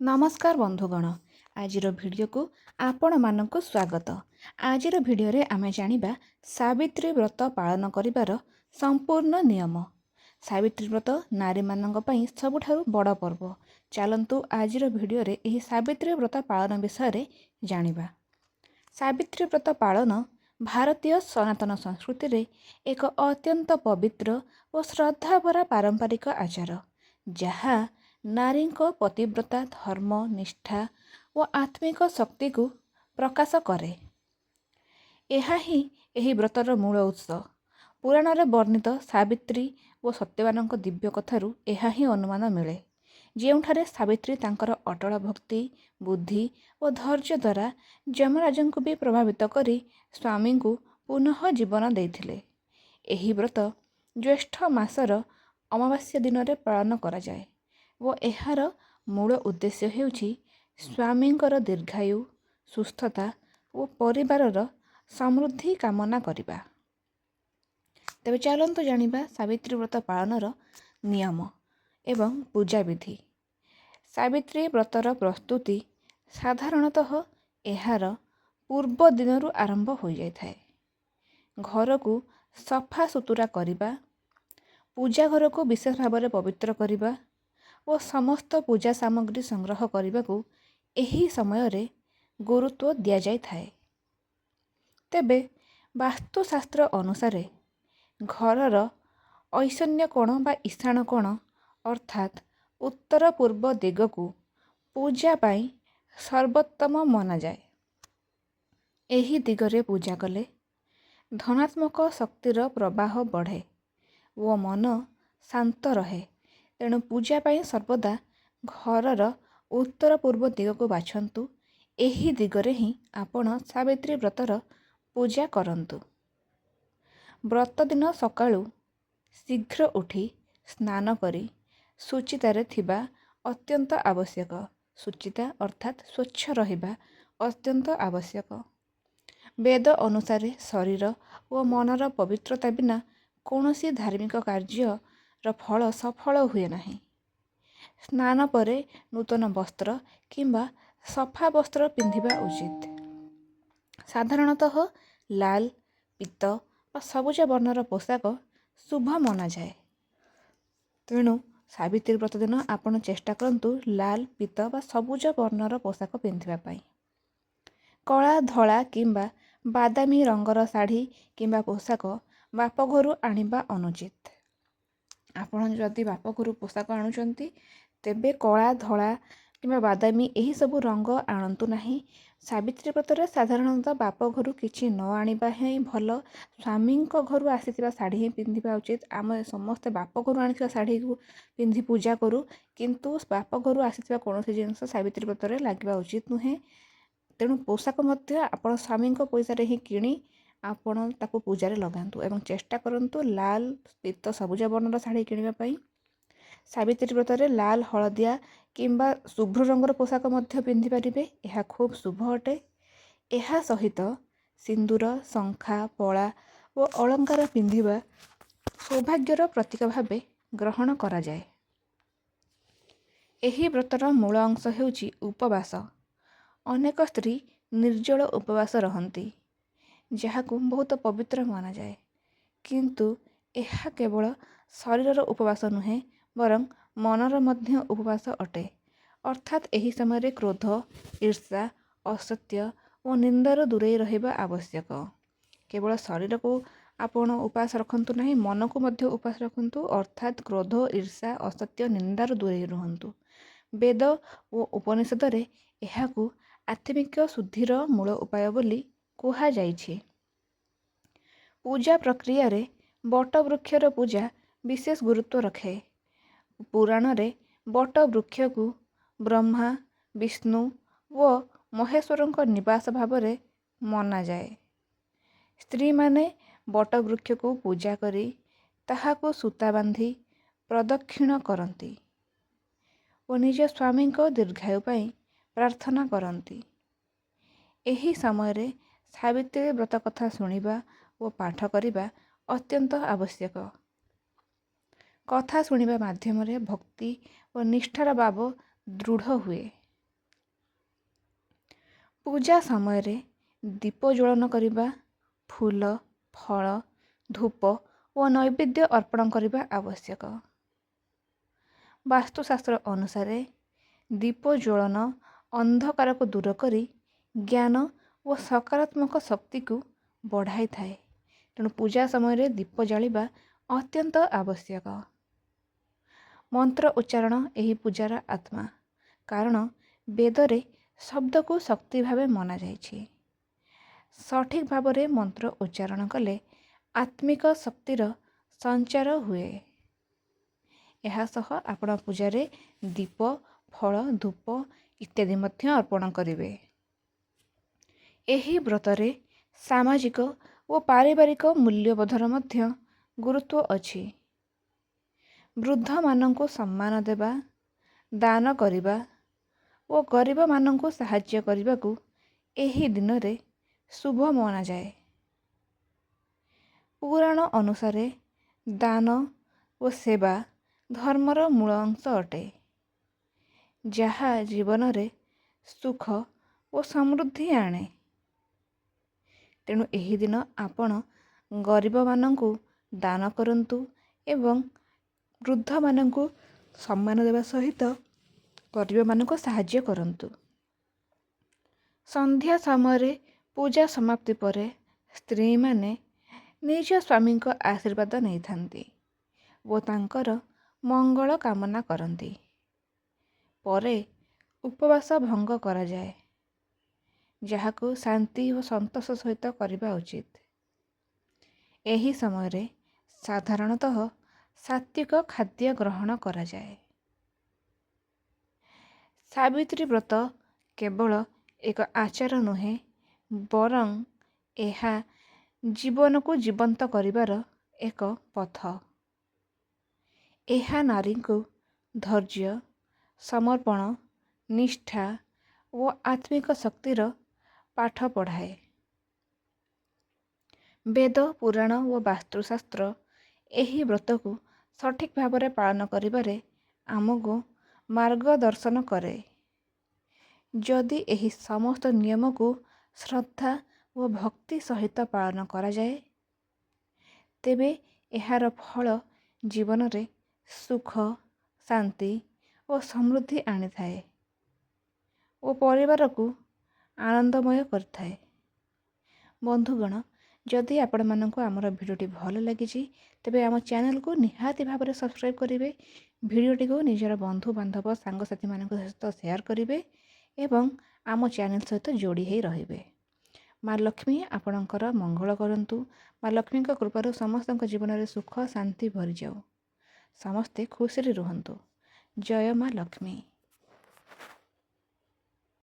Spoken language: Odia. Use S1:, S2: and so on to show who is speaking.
S1: नमस्कार बंधुगण। आजिर भिडियो को आपण मानक स्वागत। आजिर भिडियो आमे जानिबा सावित्री व्रत पालन करिबार संपूर्ण नियम। सावित्री व्रत नारी मानक पई सबुठारु बड़ पर्व। चलंतु आजिर भिडियो एही सावित्री व्रत पालन विषय रे जानिबा। सावित्री व्रत पालन भारतीय सनातन संस्कृति रे एक अत्यंत पवित्र और श्रद्धाभरा पारंपरिक आचार, जहा नारी पतिव्रता धर्म निष्ठा और आत्मिक शक्ति को प्रकाश करे। यह ही एही व्रतर मूल उत्स। पुराण रे वर्णित सावित्री और सत्यवान दिव्य कथारू यह ही अनुमान मिले, ଯେଉଁଠାରେ ସାବିତ୍ରୀ ତାଙ୍କର ଅଟଳ ଭକ୍ତି ବୁଦ୍ଧି ଓ ଧୈର୍ଯ୍ୟ ଦ୍ୱାରା ଯମରାଜଙ୍କୁ ବି ପ୍ରଭାବିତ କରି ସ୍ୱାମୀଙ୍କୁ ପୁନଃ ଜୀବନ ଦେଇଥିଲେ। ଏହି ବ୍ରତ ଜ୍ୟେଷ୍ଠ ମାସର ଅମାବାସ୍ୟା ଦିନରେ ପାଳନ କରାଯାଏ ଓ ଏହାର ମୂଳ ଉଦ୍ଦେଶ୍ୟ ହେଉଛି ସ୍ୱାମୀଙ୍କର ଦୀର୍ଘାୟୁ ସୁସ୍ଥତା ଓ ପରିବାରର ସମୃଦ୍ଧି କାମନା କରିବା। ତେବେ ଚାଲନ୍ତୁ ଜାଣିବା ସାବିତ୍ରୀ ବ୍ରତ ପାଳନର ନିୟମ ଏବଂ ପୂଜା ବିଧି। ସାବିତ୍ରୀ ବ୍ରତର ପ୍ରସ୍ତୁତି ସାଧାରଣତଃ ଏହାର ପୂର୍ବ ଦିନରୁ ଆରମ୍ଭ ହୋଇଯାଇଥାଏ। ଘରକୁ ସଫା ସୁତୁରା କରିବା, ପୂଜା ଘରକୁ ବିଶେଷ ଭାବରେ ପବିତ୍ର କରିବା ଓ ସମସ୍ତ ପୂଜା ସାମଗ୍ରୀ ସଂଗ୍ରହ କରିବାକୁ ଏହି ସମୟରେ ଗୁରୁତ୍ୱ ଦିଆଯାଇଥାଏ। ତେବେ ବାସ୍ତୁଶାସ୍ତ୍ର ଅନୁସାରେ ଘରର ଐଶାନ୍ୟ କୋଣ ବା ଈଶାନ କୋଣ ଅର୍ଥାତ୍ ଉତ୍ତର ପୂର୍ବ ଦିଗକୁ ପୂଜା ପାଇଁ ସର୍ବୋତ୍ତମ ମନାଯାଏ। ଏହି ଦିଗରେ ପୂଜା କଲେ ଧନାତ୍ମକ ଶକ୍ତିର ପ୍ରବାହ ବଢ଼େ ଓ ମନ ଶାନ୍ତ ରହେ। ତେଣୁ ପୂଜା ପାଇଁ ସର୍ବଦା ଘରର ଉତ୍ତର ପୂର୍ବ ଦିଗକୁ ବାଛନ୍ତୁ। ଏହି ଦିଗରେ ହିଁ ଆପଣ ସାବିତ୍ରୀ ବ୍ରତର ପୂଜା କରନ୍ତୁ। ବ୍ରତ ଦିନ ସକାଳୁ ଶୀଘ୍ର ଉଠି ସ୍ନାନ କରି ଶୁଚିତାରେ ଥିବା ଅତ୍ୟନ୍ତ ଆବଶ୍ୟକ। ଶୁଚିତା ଅର୍ଥାତ୍ ସ୍ୱଚ୍ଛ ରହିବା ଅତ୍ୟନ୍ତ ଆବଶ୍ୟକ। ବେଦ ଅନୁସାରେ ଶରୀର ଓ ମନର ପବିତ୍ରତା ବିନା କୌଣସି ଧାର୍ମିକ କାର୍ଯ୍ୟର ଫଳ ସଫଳ ହୁଏ ନାହିଁ। ସ୍ନାନ ପରେ ନୂତନ ବସ୍ତ୍ର କିମ୍ବା ସଫା ବସ୍ତ୍ର ପିନ୍ଧିବା ଉଚିତ। ସାଧାରଣତଃ ଲାଲ ପୀତ ବା ସବୁଜ ବର୍ଣ୍ଣର ପୋଷାକ ଶୁଭ ମନାଯାଏ। ତେଣୁ ସାବିତ୍ରୀ ବ୍ରତ ଦିନ ଆପଣ ଚେଷ୍ଟା କରନ୍ତୁ ଲାଲ ପୀତ ବା ସବୁଜ ବର୍ଣ୍ଣର ପୋଷାକ ପିନ୍ଧିବା ପାଇଁ। କଳା ଧଳା କିମ୍ବା ବାଦାମୀ ରଙ୍ଗର ଶାଢ଼ୀ କିମ୍ବା ପୋଷାକ ବାପଘରୁ ଆଣିବା ଅନୁଚିତ। ଆପଣ ଯଦି ବାପଘରୁ ପୋଷାକ ଆଣୁଛନ୍ତି ତେବେ କଳା ଧଳା କିମ୍ବା ବାଦାମୀ ଏହିସବୁ ରଙ୍ଗ ଆଣନ୍ତୁ ନାହିଁ। ସାବିତ୍ରୀ ବ୍ରତରେ ସାଧାରଣତଃ ବାପଘରୁ କିଛି ନ ଆଣିବା ହିଁ ଭଲ। ସ୍ୱାମୀଙ୍କ ଘରୁ ଆସିଥିବା ଶାଢ଼ୀ ହିଁ ପିନ୍ଧିବା ଉଚିତ। ଆମେ ସମସ୍ତେ ବାପଘରୁ ଆଣିଥିବା ଶାଢ଼ୀକୁ ପିନ୍ଧି ପୂଜା କରୁ, କିନ୍ତୁ ବାପଘରୁ ଆସିଥିବା କୌଣସି ଜିନିଷ ସାବିତ୍ରୀ ବ୍ରତରେ ଲାଗିବା ଉଚିତ ନୁହେଁ। ତେଣୁ ପୋଷାକ ମଧ୍ୟ ଆପଣ ସ୍ୱାମୀଙ୍କ ପଇସାରେ ହିଁ କିଣି ଆପଣ ତାକୁ ପୂଜାରେ ଲଗାନ୍ତୁ ଏବଂ ଚେଷ୍ଟା କରନ୍ତୁ ଲାଲ ପୀତ ସବୁଜ ବର୍ଣ୍ଣର ଶାଢ଼ୀ କିଣିବା ପାଇଁ। ସାବିତ୍ରୀ ବ୍ରତରେ ଲାଲ ହଳଦିଆ କିମ୍ବା ଶୁଭ୍ର ରଙ୍ଗର ପୋଷାକ ମଧ୍ୟ ପିନ୍ଧିପାରିବେ, ଏହା ଖୁବ୍ ଶୁଭ ଅଟେ। ଏହା ସହିତ ସିନ୍ଦୁର ଶଙ୍ଖା ପଳା ଓ ଅଳଙ୍କାର ପିନ୍ଧିବା ସୌଭାଗ୍ୟର ପ୍ରତୀକ ଭାବେ ଗ୍ରହଣ କରାଯାଏ। ଏହି ବ୍ରତର ମୂଳ ଅଂଶ ହେଉଛି ଉପବାସ। ଅନେକ ସ୍ତ୍ରୀ ନିର୍ଜଳ ଉପବାସ ରହନ୍ତି, ଯାହାକୁ ବହୁତ ପବିତ୍ର ମନାଯାଏ। କିନ୍ତୁ ଏହା କେବଳ ଶରୀରର ଉପବାସ ନୁହେଁ, ବରଂ ମନର ମଧ୍ୟ ଉପବାସ ଅଟେ। ଅର୍ଥାତ୍ ଏହି ସମୟରେ କ୍ରୋଧ ଈର୍ଷା ଅସତ୍ୟ ଓ ନିନ୍ଦାରୁ ଦୂରେଇ ରହିବା ଆବଶ୍ୟକ। କେବଳ ଶରୀରକୁ ଆପଣ ଉପାସ ରଖନ୍ତୁ ନାହିଁ, ମନକୁ ମଧ୍ୟ ଉପାସ ରଖନ୍ତୁ। ଅର୍ଥାତ୍ କ୍ରୋଧ ଈର୍ଷା ଅସତ୍ୟ ନିନ୍ଦାରୁ ଦୂରେଇ ରୁହନ୍ତୁ। ବେଦ ଓ ଉପନିଷଦରେ ଏହାକୁ ଆତ୍ମିକ ଶୁଦ୍ଧିର ମୂଳ ଉପାୟ ବୋଲି କୁହାଯାଇଛି। ପୂଜା ପ୍ରକ୍ରିୟାରେ ବଟ ବୃକ୍ଷର ପୂଜା ବିଶେଷ ଗୁରୁତ୍ୱ ରଖେ। ପୁରାଣରେ ବଟ ବୃକ୍ଷକୁ ବ୍ରହ୍ମା ବିଷ୍ଣୁ ଓ ମହେଶ୍ୱରଙ୍କ ନିବାସ ଭାବରେ ମନାଯାଏ। ସ୍ତ୍ରୀମାନେ ବଟ ବୃକ୍ଷକୁ ପୂଜା କରି ତାହାକୁ ସୂତା ବାନ୍ଧି ପ୍ରଦକ୍ଷିଣ କରନ୍ତି ଓ ନିଜ ସ୍ୱାମୀଙ୍କ ଦୀର୍ଘାୟୁ ପାଇଁ ପ୍ରାର୍ଥନା କରନ୍ତି। ଏହି ସମୟରେ ସାବିତ୍ରୀ ବ୍ରତ କଥା ଶୁଣିବା ଓ ପାଠ କରିବା ଅତ୍ୟନ୍ତ ଆବଶ୍ୟକ। କଥା ଶୁଣିବା ମାଧ୍ୟମରେ ଭକ୍ତି ଓ ନିଷ୍ଠାର ଭାବ ଦୃଢ଼ ହୁଏ। ପୂଜା ସମୟରେ ଦୀପ ଜ୍ୱଳନ କରିବା, ଫୁଲ, ଫଳ, ଧୂପ ଓ ନୈବେଦ୍ୟ ଅର୍ପଣ କରିବା ଆବଶ୍ୟକ। ବାସ୍ତୁଶାସ୍ତ୍ର ଅନୁସାରେ ଦୀପ ଜ୍ୱଳନ ଅନ୍ଧକାରକୁ ଦୂର କରି ଜ୍ଞାନ ଓ ସକାରାତ୍ମକ ଶକ୍ତିକୁ ବଢ଼ାଇଥାଏ। ତେଣୁ ପୂଜା ସମୟରେ ଦୀପ ଜାଳିବା ଅତ୍ୟନ୍ତ ଆବଶ୍ୟକ। ମନ୍ତ୍ର ଉଚ୍ଚାରଣ ଏହି ପୂଜାର ଆତ୍ମା, କାରଣ ବେଦରେ ଶବ୍ଦକୁ ଶକ୍ତି ଭାବେ ମନାଯାଇଛି। ସଠିକ୍ ଭାବରେ ମନ୍ତ୍ର ଉଚ୍ଚାରଣ କଲେ ଆତ୍ମିକ ଶକ୍ତିର ସଞ୍ଚାର ହୁଏ। ଏହା ସହ ଆପଣ ପୂଜାରେ ଦୀପ, ଫଳ, ଧୂପ ଇତ୍ୟାଦି ମଧ୍ୟ ଅର୍ପଣ କରିବେ। ଏହି ବ୍ରତରେ ସାମାଜିକ ଓ ପାରିବାରିକ ମୂଲ୍ୟବୋଧର ମଧ୍ୟ ଗୁରୁତ୍ୱ ଅଛି। ବୃଦ୍ଧମାନଙ୍କୁ ସମ୍ମାନ ଦେବା, ଦାନ କରିବା ଓ ଗରିବମାନଙ୍କୁ ସାହାଯ୍ୟ କରିବାକୁ ଏହି ଦିନରେ ଶୁଭ ମନାଯାଏ। ପୁରାଣ ଅନୁସାରେ ଦାନ ଓ ସେବା ଧର୍ମର ମୂଳ ଅଂଶ ଅଟେ, ଯାହା ଜୀବନରେ ସୁଖ ଓ ସମୃଦ୍ଧି ଆଣେ। ତେଣୁ ଏହି ଦିନ ଆପଣ ଗରିବମାନଙ୍କୁ ଦାନ କରନ୍ତୁ ଏବଂ ବୃଦ୍ଧମାନଙ୍କୁ ସମ୍ମାନ ଦେବା ସହିତ ଗରିବମାନଙ୍କୁ ସାହାଯ୍ୟ କରନ୍ତୁ। ସନ୍ଧ୍ୟା ସମୟରେ ପୂଜା ସମାପ୍ତି ପରେ ସ୍ତ୍ରୀମାନେ ନିଜ ସ୍ୱାମୀଙ୍କ ଆଶୀର୍ବାଦ ନେଇଥାନ୍ତି ଓ ତାଙ୍କର ମଙ୍ଗଳ କାମନା କରନ୍ତି। ପରେ ଉପବାସ ଭଙ୍ଗ କରାଯାଏ, ଯାହାକୁ ଶାନ୍ତି ଓ ସନ୍ତୋଷ ସହିତ କରିବା ଉଚିତ। ଏହି ସମୟରେ ସାଧାରଣତଃ ସାତ୍ୱିକ ଖାଦ୍ୟ ଗ୍ରହଣ କରାଯାଏ। ସାବିତ୍ରୀ ବ୍ରତ କେବଳ ଏକ ଆଚାର ନୁହେଁ, ବରଂ ଏହା ଜୀବନକୁ ଜୀବନ୍ତ କରିବାର ଏକ ପଥ। ଏହା ନାରୀଙ୍କୁ ଧୈର୍ଯ୍ୟ, ସମର୍ପଣ, ନିଷ୍ଠା ଓ ଆତ୍ମିକ ଶକ୍ତିର ପାଠ ପଢ଼ାଏ। ବେଦ, ପୁରାଣ ଓ ବାସ୍ତୁଶାସ୍ତ୍ର ଏହି ବ୍ରତକୁ ସଠିକ୍ ଭାବରେ ପାଳନ କରିବାରେ ଆମକୁ ମାର୍ଗଦର୍ଶନ କରେ। ଯଦି ଏହି ସମସ୍ତ ନିୟମକୁ ଶ୍ରଦ୍ଧା ଓ ଭକ୍ତି ସହିତ ପାଳନ କରାଯାଏ, ତେବେ ଏହାର ଫଳ ଜୀବନରେ ସୁଖ, ଶାନ୍ତି ଓ ସମୃଦ୍ଧି ଆଣିଥାଏ ଓ ପରିବାରକୁ ଆନନ୍ଦମୟ କରିଥାଏ। ବନ୍ଧୁଗଣ, ଯଦି ଆପଣମାନଙ୍କୁ ଆମର ଭିଡ଼ିଓଟି ଭଲ ଲାଗିଛି, ତେବେ ଆମ ଚ୍ୟାନେଲକୁ ନିହାତି ଭାବରେ ସବସ୍କ୍ରାଇବ୍ କରିବେ। ଭିଡ଼ିଓଟିକୁ ନିଜର ବନ୍ଧୁବାନ୍ଧବ, ସାଙ୍ଗସାଥିମାନଙ୍କ ସହିତ ସେୟାର କରିବେ ଏବଂ ଆମ ଚ୍ୟାନେଲ ସହିତ ଯୋଡ଼ି ହୋଇ ରହିବେ। ମା ଲକ୍ଷ୍ମୀ ଆପଣଙ୍କର ମଙ୍ଗଳ କରନ୍ତୁ। ମା ଲକ୍ଷ୍ମୀଙ୍କ କୃପାରୁ ସମସ୍ତଙ୍କ ଜୀବନରେ ସୁଖ, ଶାନ୍ତି ଭରିଯାଉ। ସମସ୍ତେ ଖୁସିରେ ରୁହନ୍ତୁ। ଜୟ ମା ଲକ୍ଷ୍ମୀ।